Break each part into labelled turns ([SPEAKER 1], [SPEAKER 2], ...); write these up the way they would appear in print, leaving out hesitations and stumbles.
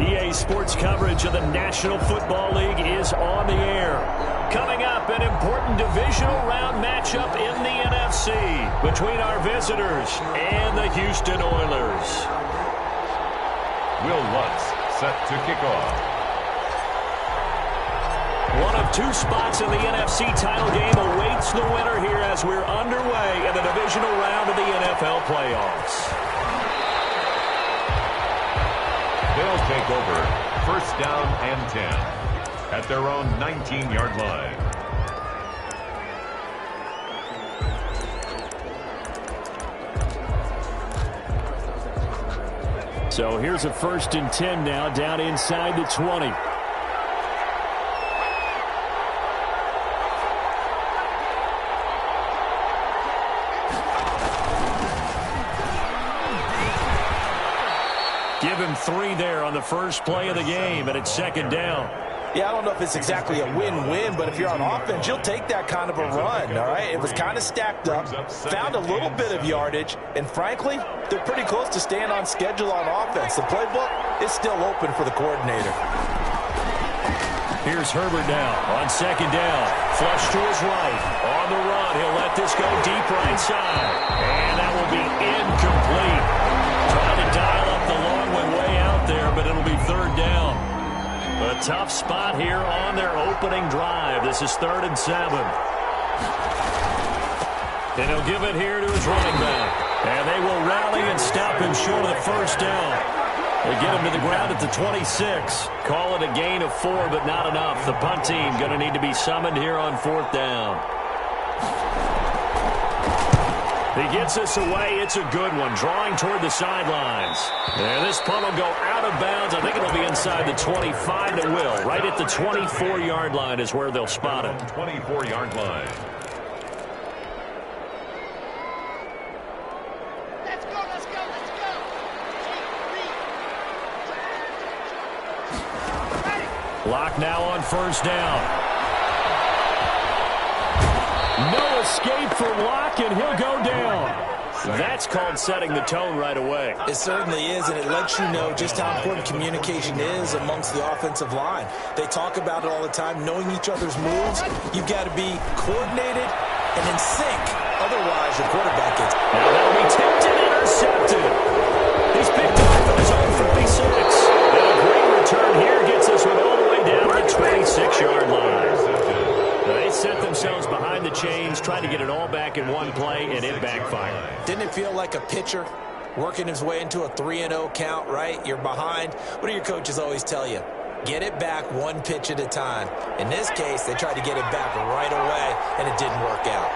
[SPEAKER 1] EA Sports coverage of the National Football League is on the air. Coming up, an important divisional round matchup in the NFC between our visitors and the Houston Oilers.
[SPEAKER 2] Will Lutz set to kick off.
[SPEAKER 1] One of two spots in the NFC title game awaits the winner here as we're underway in the divisional round of the NFL playoffs.
[SPEAKER 2] They'll take over first down and 10 at their own 19-yard line.
[SPEAKER 1] So here's a 1st and 10 now down inside the 20. Give him 3 there on the first play of the game, and it's 2nd down.
[SPEAKER 3] Yeah, I don't know if it's exactly a win-win, but if you're on offense, you'll take that kind of a run, all right? It was kind of stacked up, found a little bit of yardage, and frankly, they're pretty close to staying on schedule on offense. The playbook is still open for the coordinator.
[SPEAKER 1] Here's Herbert now on 2nd down. Flush to his right. On the run, he'll let this go deep right side. And that will be incomplete. Trying to dial up the long one way out there, but it'll be 3rd down. A tough spot here on their opening drive. This is 3rd and 7. And he'll give it here to his running back. And they will rally and stop him short of the 1st down. They get him to the ground at the 26. Call it a gain of 4, but not enough. The punt team going to need to be summoned here on 4th down. He gets us away. It's a good one. Drawing toward the sidelines. And this punt will go out of bounds. I think it'll be inside the 25. It will. Right at the 24-yard line is where they'll spot it.
[SPEAKER 2] 24-yard line.
[SPEAKER 4] Let's go, let's go, let's go.
[SPEAKER 1] Lock now on 1st down. No escape for Locke, and he'll go down. That's called setting the tone right away.
[SPEAKER 3] It certainly is, and it lets you know just how important communication is amongst the offensive line. They talk about it all the time, knowing each other's moves. You've got to be coordinated and in sync. Otherwise, your quarterback gets...
[SPEAKER 1] Now that'll be tipped and intercepted. He's picked off at his own 56. And a great return here gets us all the way down to the 26-yard line. They set themselves behind the chains, trying to get it all back in one play, and it backfired.
[SPEAKER 3] Didn't it feel like a pitcher working his way into a 3-0 count, right? You're behind. What do your coaches always tell you? Get it back one pitch at a time. In this case, they tried to get it back right away, and it didn't work out.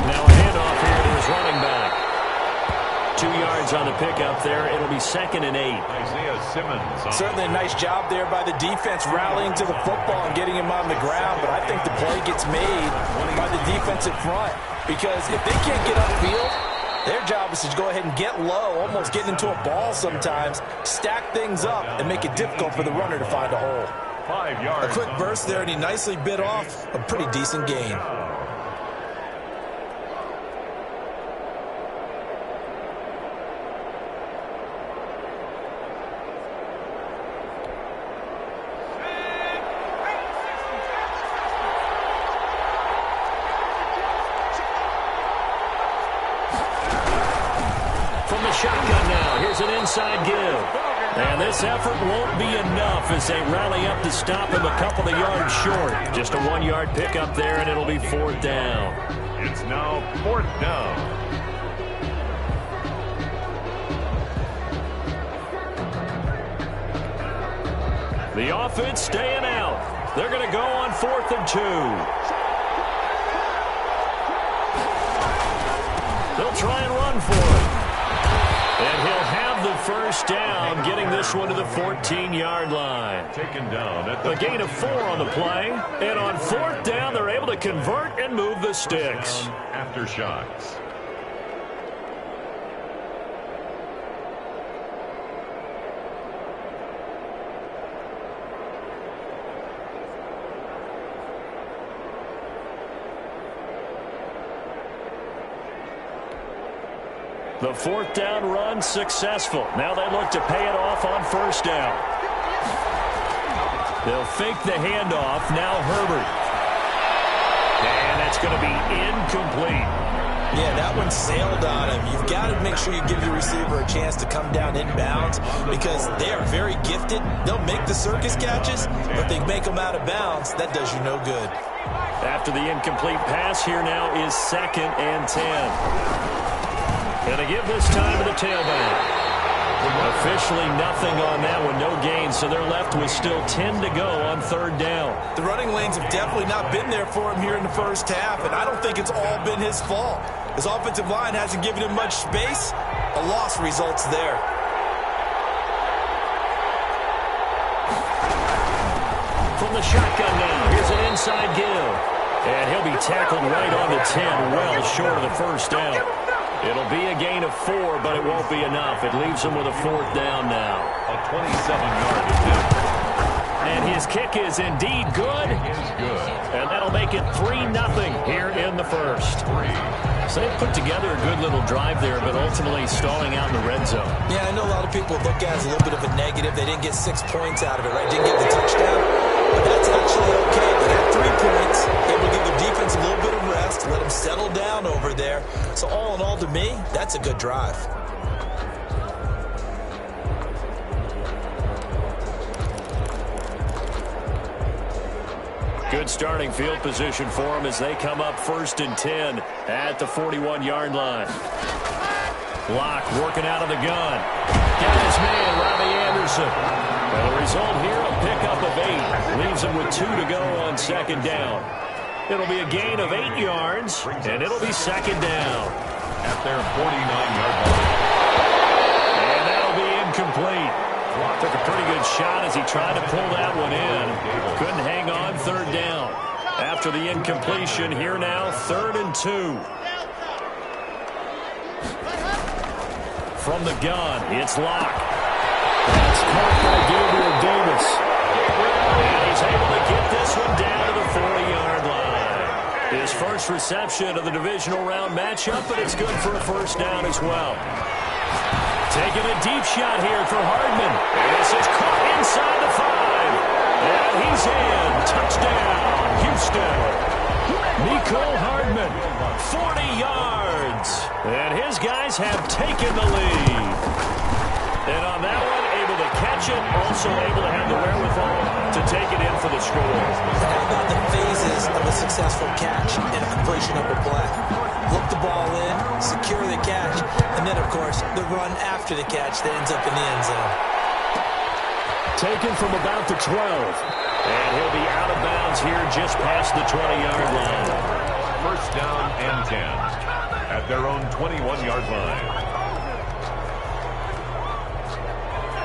[SPEAKER 1] Now a handoff here to his running back. 2 yards on the pickup there. It'll be 2nd and 8.
[SPEAKER 2] Isaiah Simmons.
[SPEAKER 3] Certainly a nice job there by the defense rallying to the football and getting him on the ground, but I think the play gets made by the defensive front because if they can't get upfield, their job is to go ahead and get low, almost get into a ball sometimes, stack things up, and make it difficult for the runner to find a hole.
[SPEAKER 2] 5 yards.
[SPEAKER 3] A quick burst there, and he nicely bit off a pretty decent gain.
[SPEAKER 1] Shotgun now. Here's an inside give. And this effort won't be enough as they rally up to stop him a couple of yards short. Just a 1-yard pickup there, and it'll be 4th down.
[SPEAKER 2] It's now 4th down.
[SPEAKER 1] The offense staying out. They're going to go on 4th and 2. They'll try and run for it. And he'll have the 1st down, getting this one to the 14-yard line.
[SPEAKER 2] Taken down at
[SPEAKER 1] A gain of 4 on the play. And on 4th down, they're able to convert and move the sticks.
[SPEAKER 2] Aftershocks.
[SPEAKER 1] The fourth down run successful. Now they look to pay it off on first down. They'll fake the handoff. Now Herbert. And that's going to be incomplete.
[SPEAKER 3] Yeah, that one sailed on him. You've got to make sure you give your receiver a chance to come down inbounds because they are very gifted. They'll make the circus catches, but they make them out of bounds. That does you no good.
[SPEAKER 1] After the incomplete pass, here now is 2nd and 10. And they give this time to the tailback. Officially nothing on that one, no gain, so they're left with still 10 to go on 3rd down.
[SPEAKER 3] The running lanes have definitely not been there for him here in the first half, and I don't think it's all been his fault. His offensive line hasn't given him much space. A loss results there.
[SPEAKER 1] From the shotgun now, here's an inside give. And he'll be tackled right on the 10, well short of the first down. It'll be a gain of 4, but it won't be enough. It leaves him with a 4th down now.
[SPEAKER 2] A 27-yard attempt.
[SPEAKER 1] And his kick is indeed good. And that'll make it 3-0 here in the first. So they put together a good little drive there, but ultimately stalling out in the red zone.
[SPEAKER 3] Yeah, I know a lot of people look at it as a little bit of a negative. They didn't get 6 points out of it, right? Didn't get the touchdown. But that's actually okay. They got 3 points. Able to give their defense a little bit of rest, let them settle down over there. So all in all, to me, that's a good drive.
[SPEAKER 1] Good starting field position for them as they come up 1st and 10 at the 41-yard line. Locke working out of the gun. Got his man, Robbie Anderson. And the result here, a pickup of 8. Leaves him with 2 to go on 2nd down. It'll be a gain of 8 yards, and it'll be 2nd down.
[SPEAKER 2] At their 49-yard line.
[SPEAKER 1] And that'll be incomplete. Took a pretty good shot as he tried to pull that one in. Couldn't hang on 3rd down. After the incompletion, here now, 3rd and 2. From the gun, it's Locke. That's caught by Gabriel Davis. And he's able to get this one down to the 40-yard line. His first reception of the divisional round matchup, but it's good for a first down as well. Taking a deep shot here for Hardman. And this is caught inside the 5. And he's in. Touchdown, Houston. Nicole Hardman, 40 yards. And his guys have taken the lead. And on that one, able to catch it, also able to have the wherewithal to take it in for the score.
[SPEAKER 3] How about the phases of a successful catch and completion of a play? Look the ball in, secure the catch, and then, of course, the run after the catch that ends up in the end zone.
[SPEAKER 1] Taken from about the 12. And he'll be out of bounds here just past the 20-yard line.
[SPEAKER 2] First down and 10 at their own 21-yard line.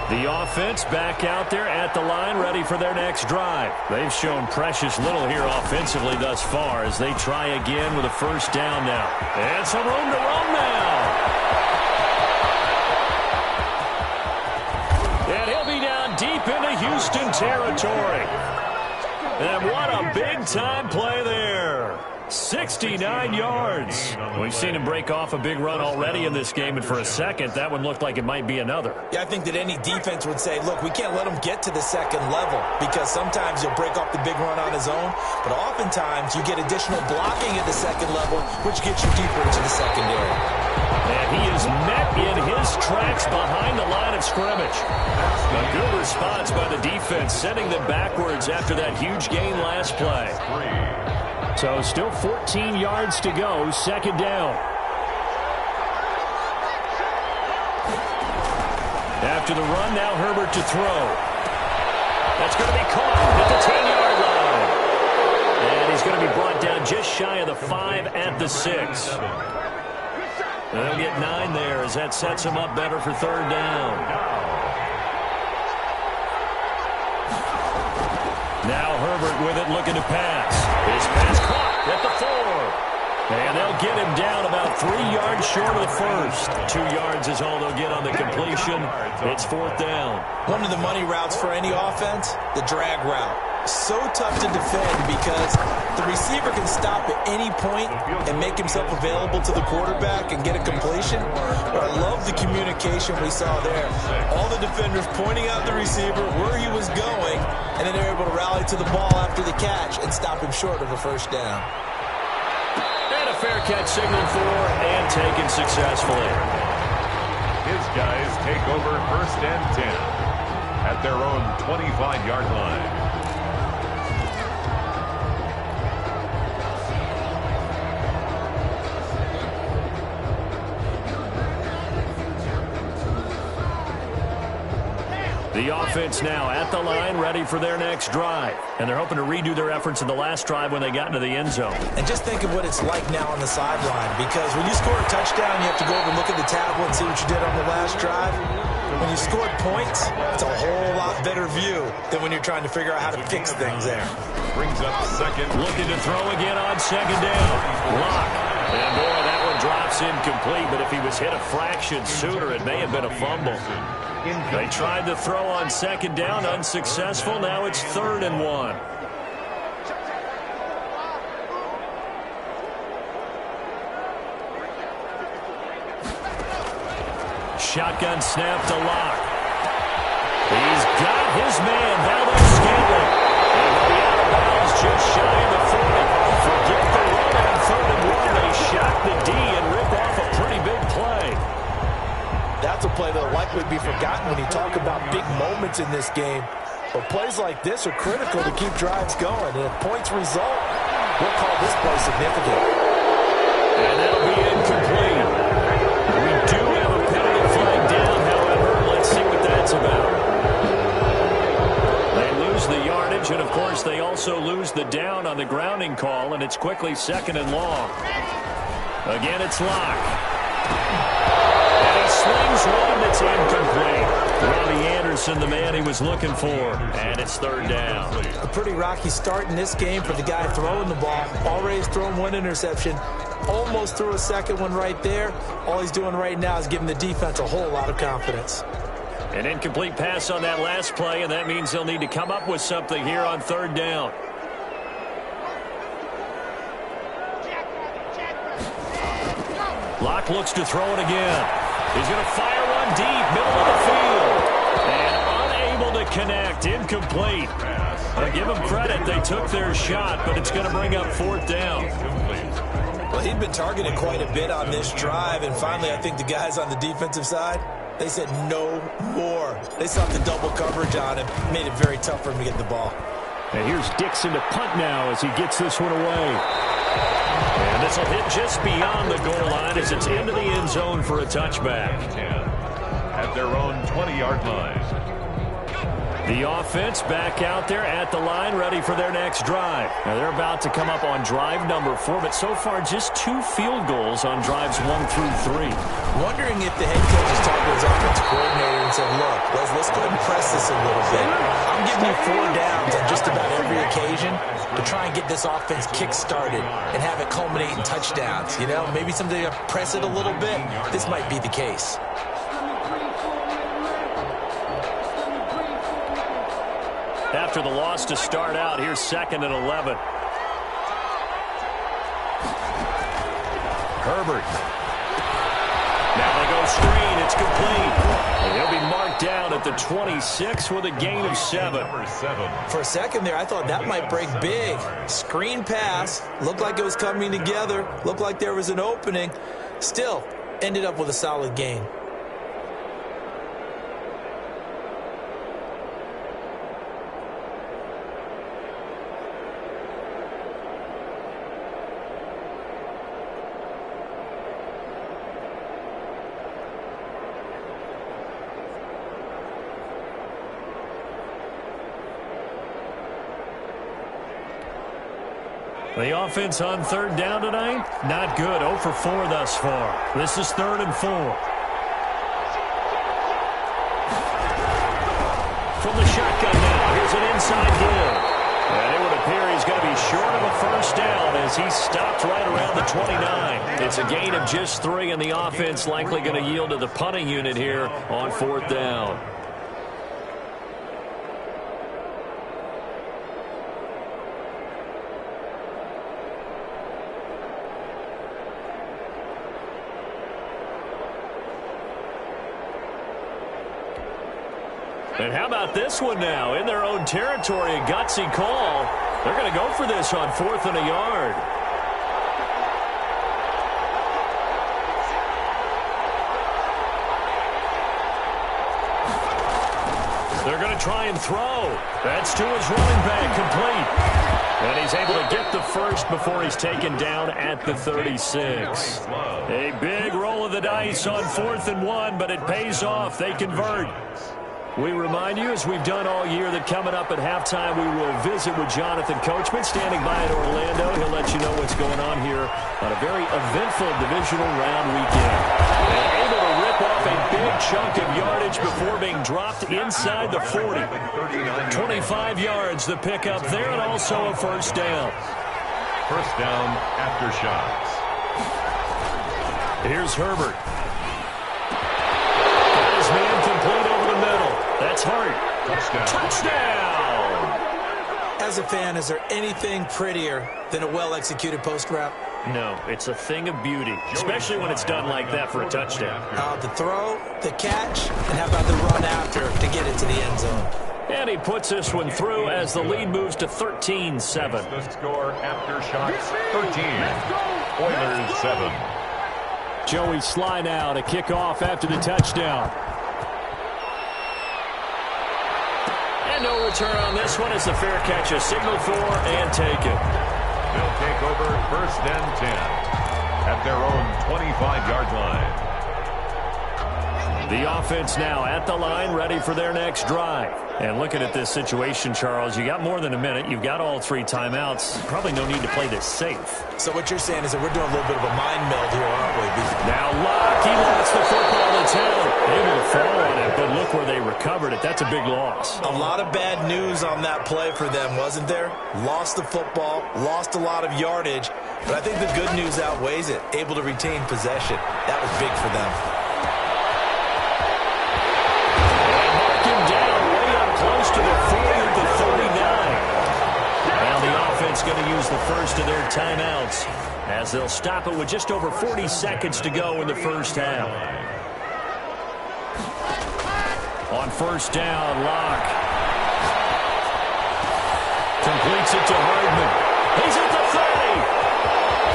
[SPEAKER 1] The offense back out there at the line, ready for their next drive. They've shown precious little here offensively thus far as they try again with a first down now. And some room to run now. And he'll be down deep into Houston territory. And what a big-time play there. 69 yards. We've seen him break off a big run already in this game, and for a second, that one looked like it might be another.
[SPEAKER 3] Yeah, I think that any defense would say, look, we can't let him get to the second level because sometimes he'll break off the big run on his own, but oftentimes you get additional blocking at the second level, which gets you deeper into the secondary.
[SPEAKER 1] And he is met in his tracks behind the line of scrimmage. A good response by the defense, sending them backwards after that huge gain last play. So still 14 yards to go, 2nd down. After the run, now Herbert to throw. That's going to be caught at the 10-yard line. And he's going to be brought down just shy of the 5 at the 6. And they'll get 9 there as that sets him up better for 3rd down. Now Herbert with it, looking to pass. His pass caught at the 4. And they'll get him down about 3 yards short of the first. 2 yards is all they'll get on the completion. It's 4th down.
[SPEAKER 3] One of the money routes for any offense, the drag route. So tough to defend because the receiver can stop at any point and make himself available to the quarterback and get a completion. But I love the communication we saw there. All the defenders pointing out the receiver, where he was going, and then they're able to rally to the ball after the catch and stop him short of a first down.
[SPEAKER 1] And a fair catch signaled for and taken successfully.
[SPEAKER 2] His guys take over 1st and 10 at their own 25-yard line.
[SPEAKER 1] The offense now at the line, ready for their next drive. And they're hoping to redo their efforts in the last drive when they got into the end zone.
[SPEAKER 3] And just think of what it's like now on the sideline, because when you score a touchdown, you have to go over and look at the tablet and see what you did on the last drive. When you scored points, it's a whole lot better view than when you're trying to figure out how to fix things there.
[SPEAKER 2] Brings up second.
[SPEAKER 1] Looking to throw again on second down. Lock. And boy, that one drops incomplete, but if he was hit a fraction sooner, it may have been a fumble. They tried to throw on second down, unsuccessful. Now it's 3rd and 1. Shotgun snap to Lock. He's got his man, Valdez-Scantling. And he'll be out of bounds just shy of the 40. Forget the run on 3rd and 1. They shock the D and rip off a pretty big play.
[SPEAKER 3] That's a play that will likely be forgotten when you talk about big moments in this game. But plays like this are critical to keep drives going. And if points result, we'll call this play significant.
[SPEAKER 1] And that'll be incomplete. We do have a penalty flag down, however. Let's see what that's about. They lose the yardage, and of course they also lose the down on the grounding call, and it's quickly 2nd and long. Again, it's Lock. Swings one that's incomplete. Robbie Anderson, the man he was looking for. And it's 3rd down.
[SPEAKER 3] A pretty rocky start in this game for the guy throwing the ball. Already has thrown 1 interception. Almost threw a second one right there. All he's doing right now is giving the defense a whole lot of confidence.
[SPEAKER 1] An incomplete pass on that last play, and that means they'll need to come up with something here on 3rd down. Locke looks to throw it again. He's going to fire one deep, middle of the field. And unable to connect, incomplete. I give them credit, they took their shot, but it's going to bring up 4th down.
[SPEAKER 3] Well, he'd been targeted quite a bit on this drive, and finally I think the guys on the defensive side, they said no more. They saw the double coverage on him, made it very tough for him to get the ball.
[SPEAKER 1] And here's Dixon to punt now as he gets this one away. And this will hit just beyond the goal line as it's into the end zone for a touchback.
[SPEAKER 2] At their own 20-yard line.
[SPEAKER 1] The offense back out there at the line, ready for their next drive. Now they're about to come up on drive number 4, but so far just 2 field goals on drives 1 through 3.
[SPEAKER 3] Wondering if the head coach has talked to his offensive coordinator and said, look, let's go ahead and press this a little bit. I'm giving you 4 downs on just about every occasion to try and get this offense kick-started and have it culminate in touchdowns. You know, maybe someday to press it a little bit. This might be the case.
[SPEAKER 1] After the loss to start out, here's 2nd and 11. Herbert. Now they go screen. It's complete. And he'll be marked down at the 26 with a gain of 7.
[SPEAKER 3] For a second there, I thought that might break big. Screen pass. Looked like it was coming together. Looked like there was an opening. Still, ended up with a solid gain.
[SPEAKER 1] The offense on 3rd down tonight, not good. 0 for 4 thus far. This is 3rd and 4. From the shotgun now, here's an inside give. And it would appear he's going to be short of a first down as he stopped right around the 29. It's a gain of just 3, and the offense likely going to yield to the punting unit here on 4th down. And how about this one now? In their own territory, a gutsy call. They're going to go for this on 4th and a yard. They're going to try and throw. That's to his running back, complete. And he's able to get the first before he's taken down at the 36. A big roll of the dice on 4th and 1, but it pays off. They convert. We remind you, as we've done all year, that coming up at halftime, we will visit with Jonathan Coachman, standing by in Orlando. He'll let you know what's going on here on a very eventful divisional round weekend. And able to rip off a big chunk of yardage before being dropped inside the 40. 25 yards, the pickup there, and also a first down.
[SPEAKER 2] First down after shots.
[SPEAKER 1] Here's Herbert. Got his man complete over the middle. That's Hart. Touchdown.
[SPEAKER 3] As a fan, is there anything prettier than a well-executed post route?
[SPEAKER 1] No, it's a thing of beauty, especially when it's done like that for a touchdown.
[SPEAKER 3] The throw, the catch, and how about the run after to get it to the end zone?
[SPEAKER 1] And he puts this one through as the lead moves to 13-7.
[SPEAKER 2] The score after shots, 13. Oilers 7.
[SPEAKER 1] Joey Sly now to kick off after the touchdown. And no return on this one. It's a fair catch, a signal for, and take it.
[SPEAKER 2] They'll take over 1st and 10 at their own 25-yard line. The
[SPEAKER 1] offense now at the line, ready for their next drive. And looking at this situation, Charles, you got more than a minute. You've got all 3 timeouts. Probably no need to play this safe.
[SPEAKER 3] So what you're saying is that we're doing a little bit of a mind meld here, aren't we?
[SPEAKER 1] Now Locke, he lost the football to town. Able to fall on it, but look where they recovered it. That's a big loss.
[SPEAKER 3] A lot of bad news on that play for them, wasn't there? Lost the football, lost a lot of yardage, but I think the good news outweighs it. Able to retain possession. That was big for them.
[SPEAKER 1] Close to the 40 to 39. Now the offense going to use the first of their timeouts as they'll stop it with just over 40 seconds to go in the first half. On first down, Locke completes it to Hardman. He's at the 30,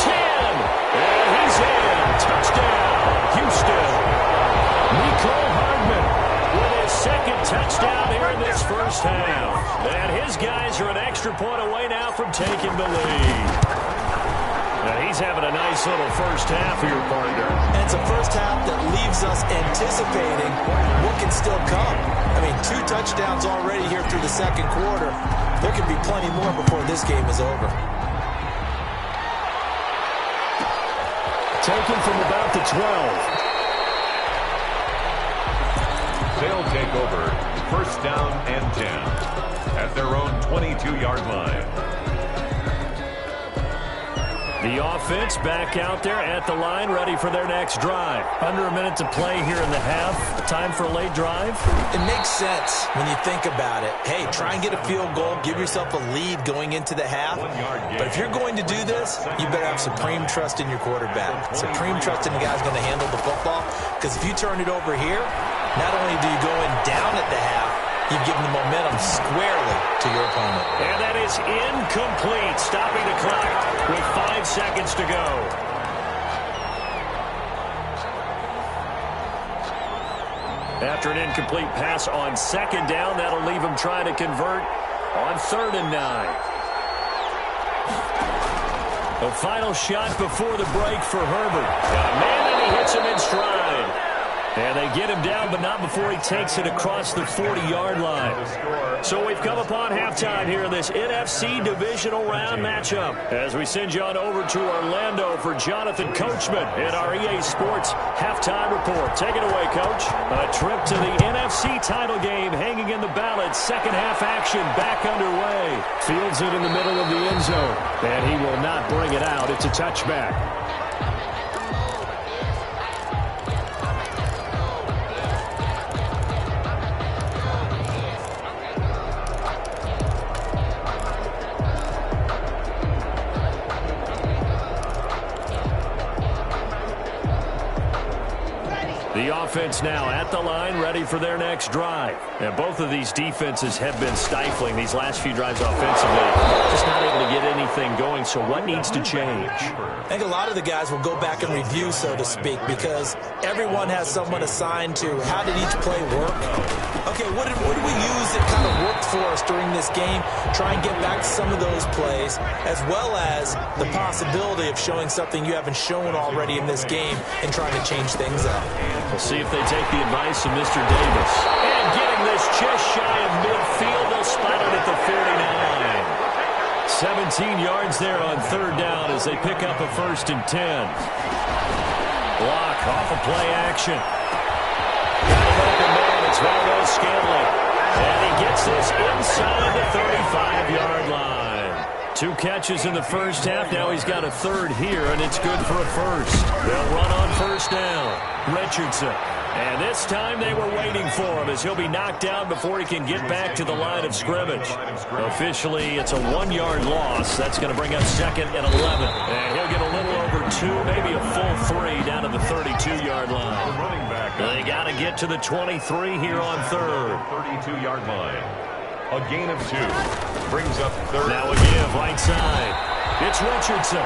[SPEAKER 1] 10, and he's in. Touchdown, Houston. Nicole Hardman with his second touchdown here in this first half. And his guys are an extra point away now from taking the lead. Now he's having a nice little first half for your partner.
[SPEAKER 3] And it's a first half that leaves us anticipating what can still come. I mean, 2 touchdowns already here through the second quarter. There could be plenty more before this game is over.
[SPEAKER 1] Taken from about the 12.
[SPEAKER 2] They'll take over 1st down and 10 at their own 22-yard line.
[SPEAKER 1] The offense back out there at the line, ready for their next drive. Under a minute to play here in the half. Time for a late drive.
[SPEAKER 3] It makes sense when you think about it. Hey, try and get a field goal. Give yourself a lead going into the half. But if you're going to do this, you better have supreme trust in your quarterback. Supreme trust in the guy's going to handle the football. Because if you turn it over here, not only do you go in down at the half, you've given the momentum squarely to your opponent.
[SPEAKER 1] And that is incomplete, stopping the clock with 5 seconds to go. After an incomplete pass on second down, that'll leave him trying to convert on 3rd and 9. The final shot before the break for Herbert. Got a man, and he hits him in stride. And they get him down, but not before he takes it across the 40-yard line. So we've come upon halftime here in this NFC Divisional Round matchup. As we send you on over to Orlando for Jonathan Coachman in our EA Sports Halftime Report. Take it away, Coach. A trip to the NFC title game hanging in the balance. Second half action back underway. Fields it in the middle of the end zone. And he will not bring it out. It's a touchback. The offense now at the line, ready for their next drive. And both of these defenses have been stifling these last few drives offensively. Just not able to get anything going, so what needs to change?
[SPEAKER 3] I think a lot of the guys will go back and review, so to speak, because everyone has someone assigned to how did each play work. Okay, what did we use that kind of worked for us during this game? Try and get back to some of those plays, as well as the possibility of showing something you haven't shown already in this game and trying to change things up.
[SPEAKER 1] We'll see if they take the advice of Mr. Davis. And getting this just shy of midfield, they'll spot it at the 49. 17 yards there on third down as they pick up a 1st and 10. Block off of play action. Got an open man. It's Valdez-Scantling. And he gets this inside the 35-yard line. 2 catches in the first half. Now he's got a third here, and it's good for a first. They'll run on first down. Richardson. And this time they were waiting for him as he'll be knocked down before he can get back to the line of scrimmage. Officially, it's a 1-yard loss. That's going to bring up 2nd and 11. And he'll get a little over 2, maybe a full 3 down to the 32-yard line. They got to get to the 23 here on third.
[SPEAKER 2] 32-yard line. A gain of 2. Brings up third.
[SPEAKER 1] Now a give, right side. It's Richardson.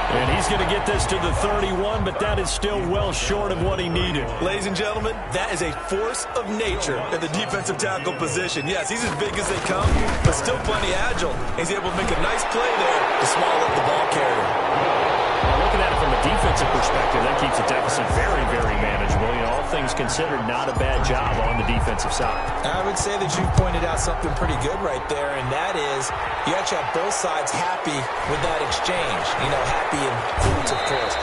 [SPEAKER 1] And he's going to get this to the 31, but that is still well short of what he needed.
[SPEAKER 3] Ladies and gentlemen, that is a force of nature at the defensive tackle position. Yes, he's as big as they come, but still plenty agile. He's able to make a nice play there to swallow up the ball carrier.
[SPEAKER 1] Looking at it from a defensive perspective, that keeps the deficit very, very manageable. You know, all things considered, not a bad job on the defensive side. I
[SPEAKER 3] would say that you've pointed out something pretty good right there, and that is you actually have both sides happy with that exchange. You know, happy in quotes, of course.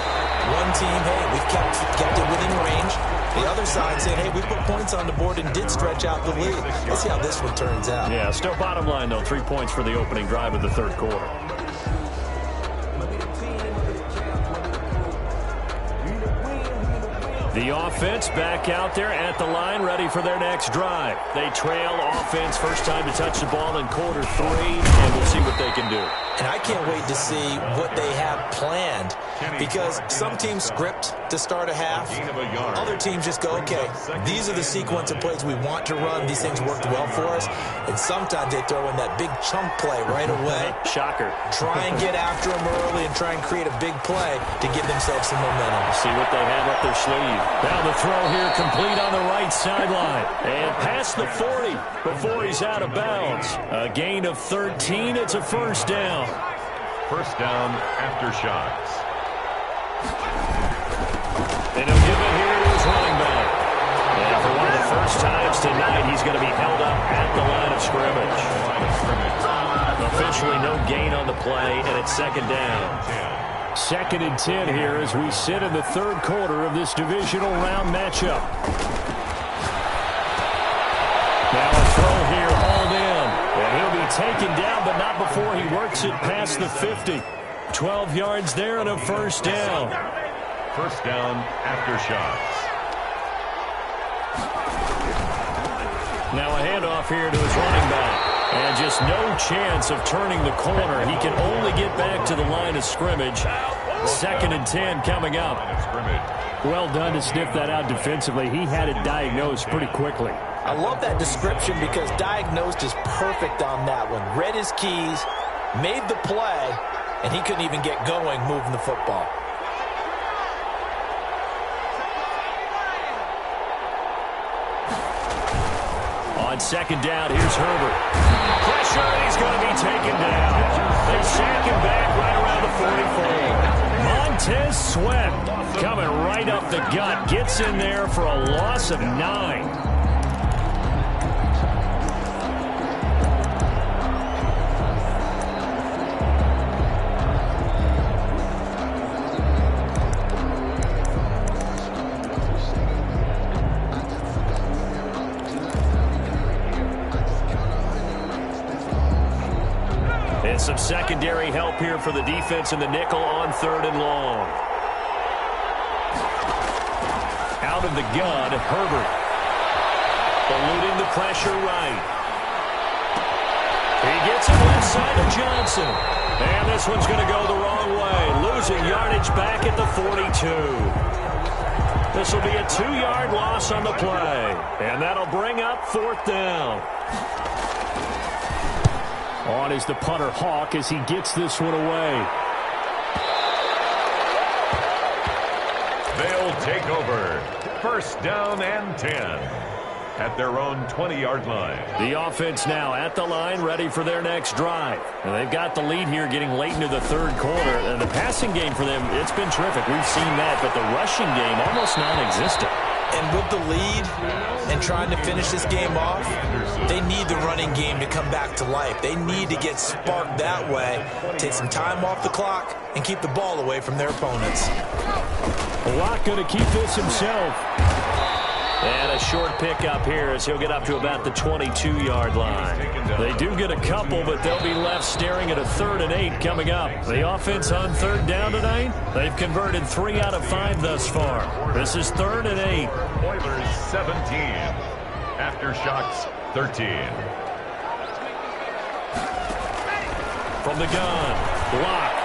[SPEAKER 3] One team, hey, we've kept it within range. The other side saying, hey, we put points on the board and did stretch out the lead. Let's see how this one turns out.
[SPEAKER 1] Yeah, still bottom line, though, 3 points for the opening drive of the third quarter. The offense back out there at the line, ready for their next drive. They trail offense, first time to touch the ball in quarter 3, and we'll see what they can do.
[SPEAKER 3] And I can't wait to see what they have planned, because some teams script to start a half. Other teams just go, okay, these are the sequence of plays we want to run. These things worked well for us. And sometimes they throw in that big chunk play right away.
[SPEAKER 1] Shocker.
[SPEAKER 3] Try and get after them early and try and create a big play to give themselves some momentum.
[SPEAKER 1] See what they have up their sleeve. Now the throw here complete on the right sideline. And past the 40 before he's out of bounds. A gain of 13. It's a first down.
[SPEAKER 2] First down after shots.
[SPEAKER 1] And he'll give it here to his running back. And for one of the first times tonight, he's going to be held up at the line of scrimmage. Officially no gain on the play, and it's second down. 2nd and 10 here as we sit in the third quarter of this divisional round matchup. Now a throw here hauled in. And he'll be taken down, but not before he works it past the 50. 12 yards there and a first down.
[SPEAKER 2] First down after shots.
[SPEAKER 1] Now a handoff here to his running back. And just no chance of turning the corner. He can only get back to the line of scrimmage. 2nd and 10 coming up.
[SPEAKER 3] Well done to sniff that out defensively. He had it diagnosed pretty quickly. I love that description because diagnosed is perfect on that one. Read his keys, made the play, and he couldn't even get going moving the football.
[SPEAKER 1] On second down, here's Herbert. Pressure, and he's going to be taken down. They sack him back right around the 44. Montez Sweat coming right up the gut. Gets in there for a loss of 9. And some secondary help here for the defense in the nickel on 3rd and long. Out of the gun, Herbert. Eluding the pressure right. He gets it left side to Johnson. And this one's going to go the wrong way. Losing yardage back at the 42. This will be a 2-yard loss on the play. And that'll bring up 4th down.
[SPEAKER 5] On is the punter, Hawk, as he gets this one away.
[SPEAKER 2] They'll take over. 1st down and 10 at their own 20-yard line.
[SPEAKER 1] The offense now at the line, ready for their next drive. And they've got the lead here getting late into the 3rd quarter. And the passing game for them, it's been terrific. We've seen that, but the rushing game almost non-existent.
[SPEAKER 3] And with the lead and trying to finish this game off, they need the running game to come back to life. They need to get sparked that way, take some time off the clock, and keep the ball away from their opponents.
[SPEAKER 5] Locke going to keep this himself.
[SPEAKER 1] And a short pickup here as he'll get up to about the 22-yard line. They do get a couple, but they'll be left staring at a 3rd and 8 coming up. The offense on 3rd down tonight, they've converted 3 out of 5 thus far. This is 3rd and 8.
[SPEAKER 2] Oilers 17. Aftershocks 13.
[SPEAKER 1] From the gun, Locke.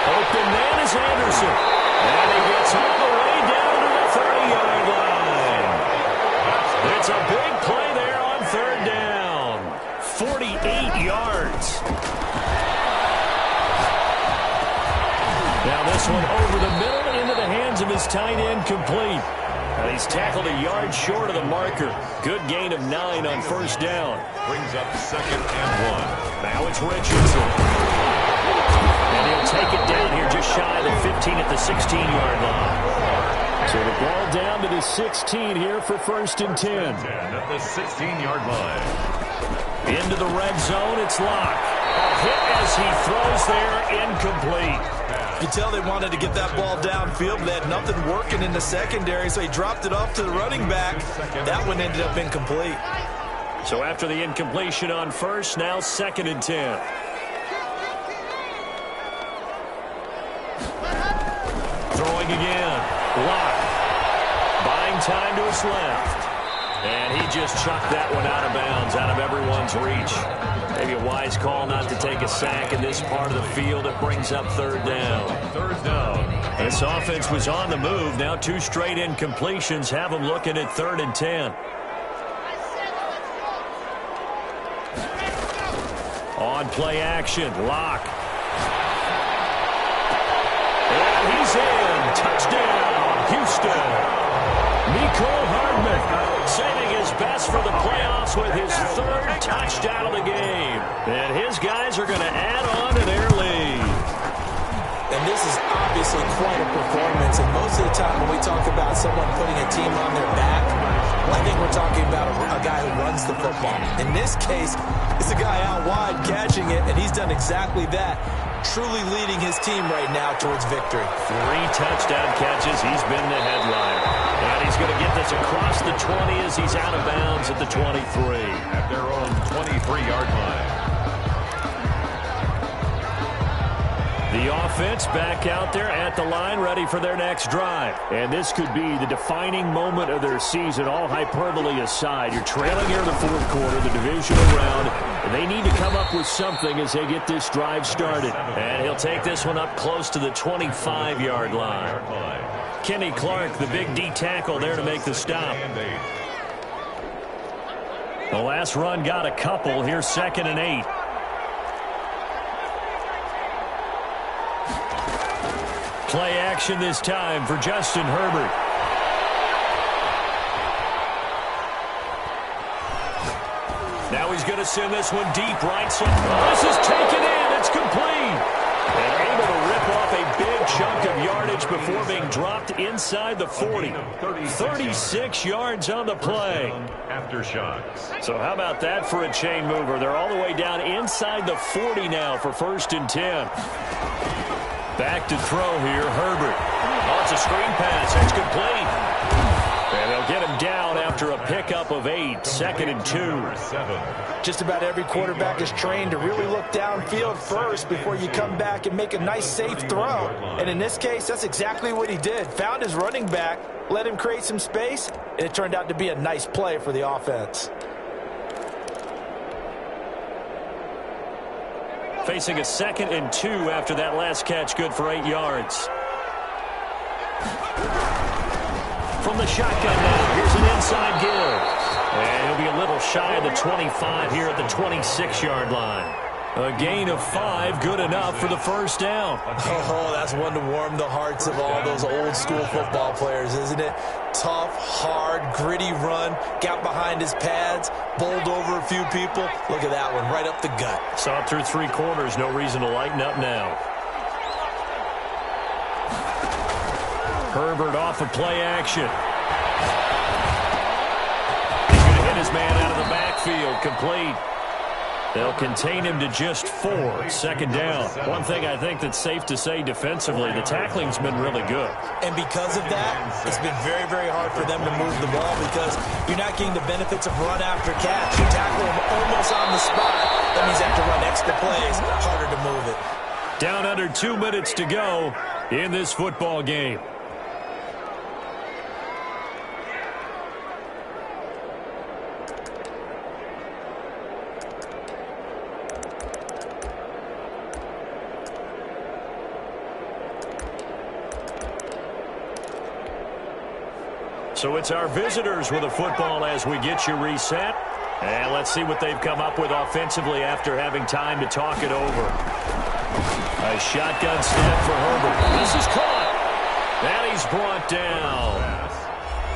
[SPEAKER 1] Open man is Anderson. And he gets all the way down to the 30-yard line. It's a big play there on 3rd down. 48 yards. Now this one over the middle into the hands of his tight end, complete. And he's tackled a yard short of the marker. Good gain of 9 on 1st down.
[SPEAKER 2] Brings up 2nd and 1.
[SPEAKER 1] Now it's Richardson. And he'll take it down here just shy of the 15 at the 16-yard line.
[SPEAKER 5] So the ball down to the 16 here for 1st and 10.
[SPEAKER 2] At the 16-yard line.
[SPEAKER 1] Into the red zone, it's Locke. A hit as he throws there, incomplete.
[SPEAKER 3] You can tell they wanted to get that ball downfield, but they had nothing working in the secondary, so he dropped it off to the running back. That one ended up incomplete.
[SPEAKER 1] So after the incompletion on 1st, now 2nd and 10. Throwing again. Locke. Buying time to his left. And he just chucked that one out of bounds, out of everyone's reach. Maybe a wise call not to take a sack in this part of the field. It brings up 3rd down.
[SPEAKER 2] 3rd down.
[SPEAKER 1] This offense was on the move. Now 2 straight incompletions have them looking at 3rd and 10. On play action, Locke. And he's in. Touchdown, Houston. Nicole Hardman saving his best for the playoffs with his 3rd touchdown of the game. And his guys are going to add on to their lead.
[SPEAKER 3] And this is obviously quite a performance. And most of the time when we talk about someone putting a team on their back, I think we're talking about a guy who runs the football. In this case, it's a guy out wide catching it, and he's done exactly that. Truly leading his team right now towards victory.
[SPEAKER 1] 3 touchdown catches. He's been the headliner. And he's going to get this across the 20 as he's out of bounds at the 23.
[SPEAKER 2] At their own 23-yard line.
[SPEAKER 1] The offense back out there at the line, ready for their next drive.
[SPEAKER 5] And this could be the defining moment of their season, all hyperbole aside. You're trailing here in the 4th quarter, the divisional round, and they need to come up with something as they get this drive started.
[SPEAKER 1] And he'll take this one up close to the 25-yard line. Kenny Clark, the big D tackle there to make the stop. The last run got a couple. Here's 2nd and 8. Play action this time for Justin Herbert. Now he's going to send this one deep right side. This is taken in. It's complete. And able to rip off a big chunk of yardage before being dropped inside the 40. 36 yards on the play.
[SPEAKER 2] Aftershocks.
[SPEAKER 1] So how about that for a chain mover? They're all the way down inside the 40 now for 1st and 10. Back to throw here, Herbert. Oh, it's a screen pass. It's complete. And they'll get him down after a pickup of 8. 2nd and 2.
[SPEAKER 3] Just about every quarterback is trained to really look downfield first before you come back and make a nice, safe throw. And in this case, that's exactly what he did. Found his running back, let him create some space, and it turned out to be a nice play for the offense.
[SPEAKER 1] Facing a 2nd and 2 after that last catch, good for 8 yards.
[SPEAKER 5] from the shotgun now. Here's an inside give. And he'll be a little shy of the 25 here at the 26-yard line. A gain of 5, good enough for the first down.
[SPEAKER 3] Oh, that's one to warm the hearts of all those old-school football players, isn't it? Tough, hard, gritty run, got behind his pads, bowled over a few people. Look at that one, right up the gut.
[SPEAKER 5] Saw it through 3 quarters, no reason to lighten up now. Herbert off of play action. He's going to hit his man out of the backfield, complete. They'll contain him to just 4, second down. One thing I think that's safe to say defensively, the tackling's been really good.
[SPEAKER 3] And because of that, it's been very, very hard for them to move the ball because you're not getting the benefits of run after catch. You tackle them almost on the spot. That means you have to run extra plays, harder to move it.
[SPEAKER 5] Down under 2 minutes to go in this football game. So it's our visitors with a football as we get you reset. And let's see what they've come up with offensively after having time to talk it over. A shotgun snap for Herbert. This is caught. And he's brought down.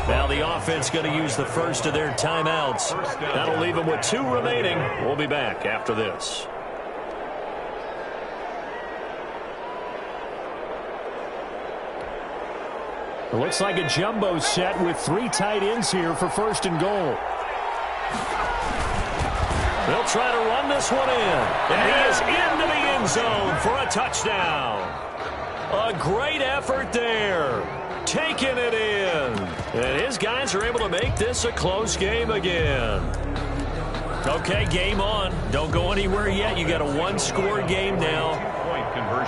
[SPEAKER 5] Now the offense going to use the first of their timeouts. That'll leave them with 2 remaining. We'll be back after this. It looks like a jumbo set with 3 tight ends here for first and goal. They'll try to run this one in. And he is into the end zone for a touchdown. A great effort there. Taking it in. And his guys are able to make this a close game again. Okay, game on. Don't go anywhere yet. You got a 1-score game now.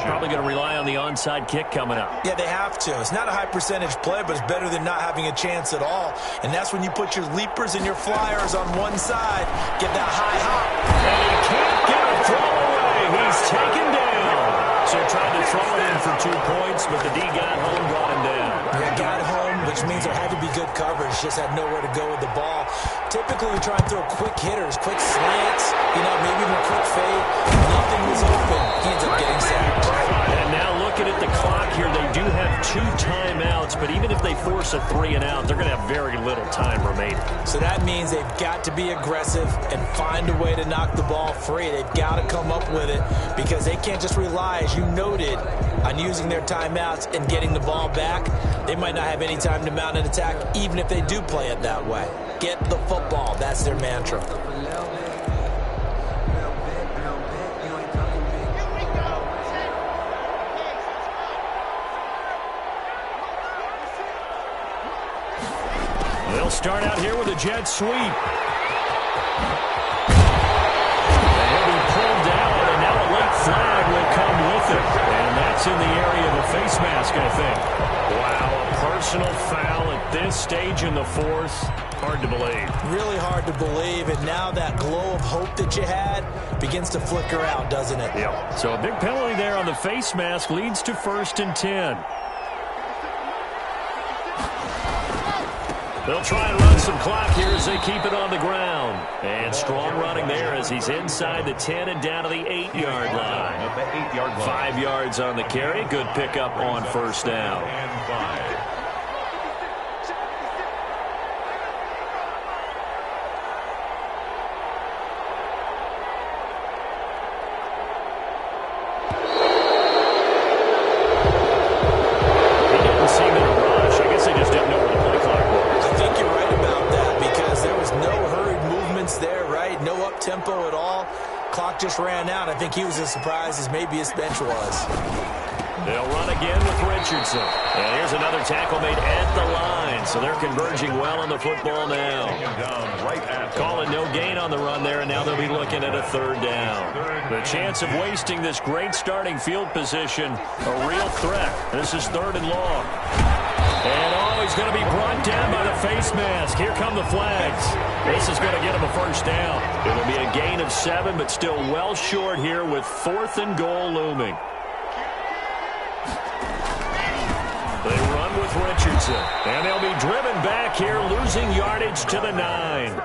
[SPEAKER 5] Probably going to rely on the onside kick coming up.
[SPEAKER 3] Yeah, they have to. It's not a high percentage play, but it's better than not having a chance at all. And that's when you put your leapers and your flyers on one side. Get that high hop.
[SPEAKER 5] And he can't get a throw away. He's taken down. So tried to throw it in for 2 points, but the D got home, brought him down.
[SPEAKER 3] Yeah, got home, which means there had to be good coverage. Just had nowhere to go with the ball. Typically, we try and throw quick hitters, quick slants, maybe even a quick fade. Nothing was open. He ends up getting sacked.
[SPEAKER 5] And now looking at the clock here, they do have 2 timeouts, but even if they force a 3 and out, they're going to have very little time remaining.
[SPEAKER 3] So that means they've got to be aggressive and find a way to knock the ball free. They've got to come up with it because they can't just rely, as you noted, on using their timeouts and getting the ball back. They might not have any time to mount an attack, even if they do play it that way. Get the football. That's their mantra.
[SPEAKER 5] They'll start out here with a jet sweep. And he'll be pulled down, and now a late flag will come with it. And that's in the area of a face mask, I think. Wow, a personal foul at this stage in the 4th. Hard to believe.
[SPEAKER 3] Really hard to believe, and now that glow of hope that you had begins to flicker out, doesn't it?
[SPEAKER 5] Yep. So a big penalty there on the face mask leads to 1st and 10. They'll try and run some clock here as they keep it on the ground. And strong running there as he's inside the 10 and down to the 8-yard line. 5 yards on the carry. Good pickup on first down.
[SPEAKER 2] And 5.
[SPEAKER 3] Tempo at all. Clock just ran out. I think he was as surprised as maybe his bench was.
[SPEAKER 5] They'll run again with Richardson. And here's another tackle made at the line. So they're converging well on the football now. Calling no gain on the run there, and now they'll be looking at a 3rd down. The chance of wasting this great starting field position, a real threat. This is 3rd and long. And he's going to be brought down by the face mask. Here come the flags. This is going to get him a first down. It'll be a gain of 7, but still well short here with 4th and goal looming. They run with Richardson. And they'll be driven back here, losing yardage to the 9.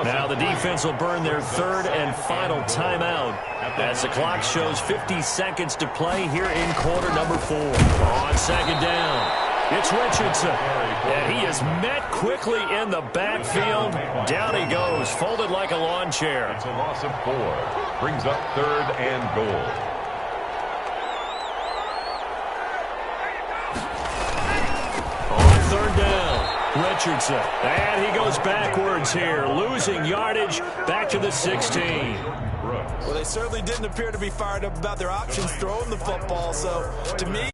[SPEAKER 5] Now the defense will burn their third and final timeout as the clock shows 50 seconds to play here in quarter number 4. On second down, it's Richardson. And he is met quickly in the backfield. Down he goes, folded like a lawn chair.
[SPEAKER 2] It's a loss of 4. Brings up third and goal.
[SPEAKER 5] On third down, Richardson. And he goes backwards here, losing yardage back to the 16.
[SPEAKER 3] Well, they certainly didn't appear to be fired up about their options throwing the football. So, to me,